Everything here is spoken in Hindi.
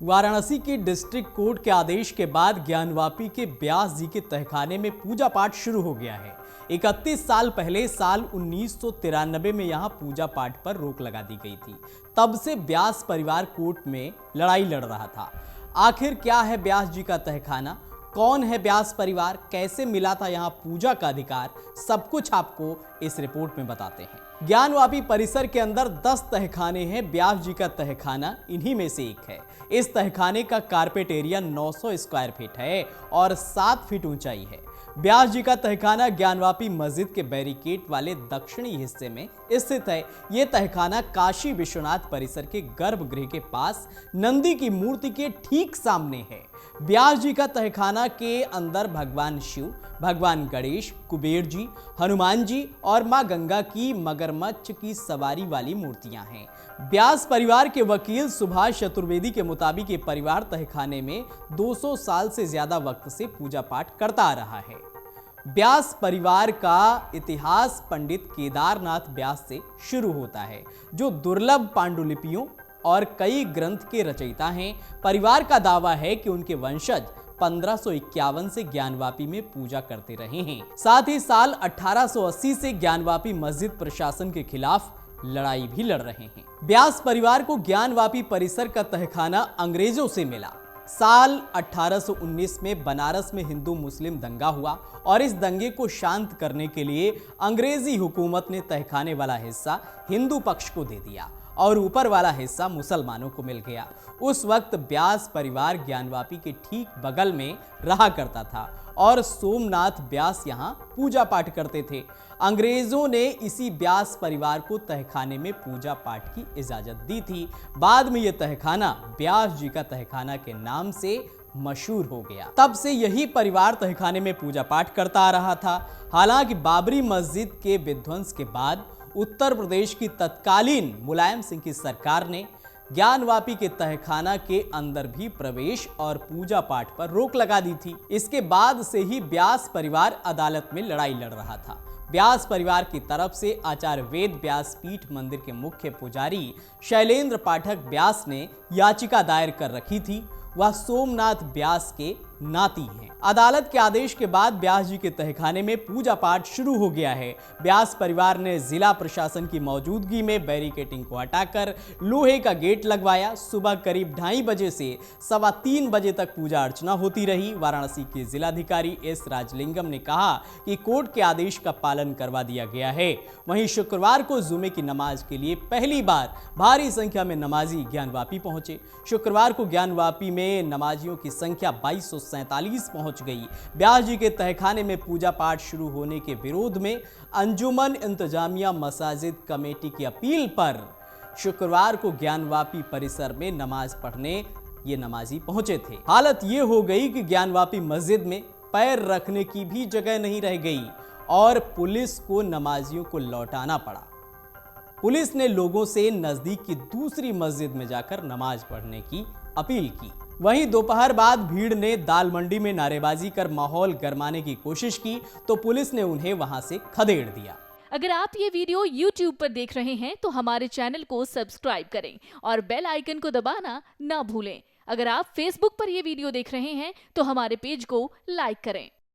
वाराणसी के डिस्ट्रिक्ट कोर्ट के आदेश के बाद ज्ञानवापी के व्यास जी के तहखाने में पूजा पाठ शुरू हो गया है। 31 साल पहले साल 1993 में यहां पूजा पाठ पर रोक लगा दी गई थी। तब से व्यास परिवार कोर्ट में लड़ाई लड़ रहा था। आखिर क्या है व्यास जी का तहखाना, कौन है व्यास परिवार, कैसे मिला था यहाँ पूजा का अधिकार, सब कुछ आपको इस रिपोर्ट में बताते हैं। ज्ञानवापी परिसर के अंदर 10 तहखाने हैं। व्यास जी का तहखाना इन्हीं में से एक है। इस तहखाने का कारपेट एरिया 900 स्क्वायर फीट है और 7 फीट ऊंचाई है। व्यास जी का तहखाना ज्ञानवापी मस्जिद के बैरिकेड वाले दक्षिणी हिस्से में स्थित है। यह तहखाना काशी विश्वनाथ परिसर के गर्भगृह के पास नंदी की मूर्ति के ठीक सामने है। व्यास जी का तहखाना के अंदर भगवान शिव, भगवान गणेश, कुबेर जी, हनुमान जी और मां गंगा की मगरमच्छ की सवारी वाली मूर्तियां हैं। व्यास परिवार के वकील सुभाष चतुर्वेदी के मुताबिक ये परिवार तहखाने में 200 साल से ज्यादा वक्त से पूजा पाठ करता आ रहा है। व्यास परिवार का इतिहास पंडित केदारनाथ व्यास से शुरू होता है, जो दुर्लभ पांडुलिपियों और कई ग्रंथ के रचयिता हैं। परिवार का दावा है कि उनके वंशज 1551 से ज्ञानवापी में पूजा करते रहे हैं। साथ ही साल 1880 से ज्ञानवापी मस्जिद प्रशासन के खिलाफ लड़ाई भी लड़ रहे हैं। व्यास परिवार को ज्ञानवापी परिसर का तहखाना अंग्रेजों से मिला। साल 1819 में बनारस में हिंदू मुस्लिम दंगा हुआ और इस दंगे को शांत करने के लिए अंग्रेजी हुकूमत ने तहखाने वाला हिस्सा हिंदू पक्ष को दे दिया और ऊपर वाला हिस्सा मुसलमानों को मिल गया। उस वक्त व्यास परिवार ज्ञानवापी के ठीक बगल में रहा करता था और सोमनाथ व्यास यहाँ पूजा पाठ करते थे। अंग्रेजों ने इसी व्यास परिवार को तहखाने में पूजा पाठ की इजाजत दी थी। बाद में यह तहखाना व्यास जी का तहखाना के नाम से मशहूर हो गया। तब से यही परिवार तहखाने में पूजा पाठ करता आ रहा था। हालांकि बाबरी मस्जिद के विध्वंस के बाद उत्तर प्रदेश की तत्कालीन मुलायम सिंह की सरकार ने ज्ञानवापी के तहखाना के अंदर भी प्रवेश और पूजा पाठ पर रोक लगा दी थी। इसके बाद से ही व्यास परिवार अदालत में लड़ाई लड़ रहा था। व्यास परिवार की तरफ से आचार्य वेद व्यास पीठ मंदिर के मुख्य पुजारी शैलेंद्र पाठक व्यास ने याचिका दायर कर रखी थी। वह सोमनाथ व्यास के नाती हैं। अदालत के आदेश के बाद व्यास जी के तहखाने में पूजा पाठ शुरू हो गया है। व्यास परिवार ने जिला प्रशासन की मौजूदगी में बैरिकेडिंग को हटाकर लोहे का गेट लगवाया। सुबह करीब 2:30 बजे से 3:15 बजे तक पूजा अर्चना होती रही। वाराणसी के जिलाधिकारी एस राजलिंगम ने कहा कि कोर्ट के आदेश का पालन करवा दिया गया है। वहीं शुक्रवार को जुमे की नमाज के लिए पहली बार भारी संख्या में नमाजी ज्ञानवापी पहुंचे। शुक्रवार को ज्ञानवापी में नमाजियों की संख्या 2247 पहुंच गई। व्यास जी के तहखाने में पूजा पाठ शुरू होने के विरोध में अंजुमन इंतजामिया मसाजिद कमेटी की अपील पर शुक्रवार को ज्ञानवापी परिसर में नमाज पढ़ने ये नमाजी पहुंचे थे। हालत ये हो गई कि ज्ञानवापी मस्जिद में पैर रखने की भी जगह नहीं रह गई और पुलिस को नमाजियों को लौटाना पड़ा। पुलिस ने लोगों से नजदीक की दूसरी मस्जिद में जाकर नमाज पढ़ने की अपील की। वहीं दोपहर बाद भीड़ ने दाल मंडी में नारेबाजी कर माहौल गरमाने की कोशिश की तो पुलिस ने उन्हें वहां से खदेड़ दिया। अगर आप ये वीडियो YouTube पर देख रहे हैं तो हमारे चैनल को सब्सक्राइब करें और बेल आइकन को दबाना ना भूलें। अगर आप Facebook पर ये वीडियो देख रहे हैं तो हमारे पेज को लाइक करें।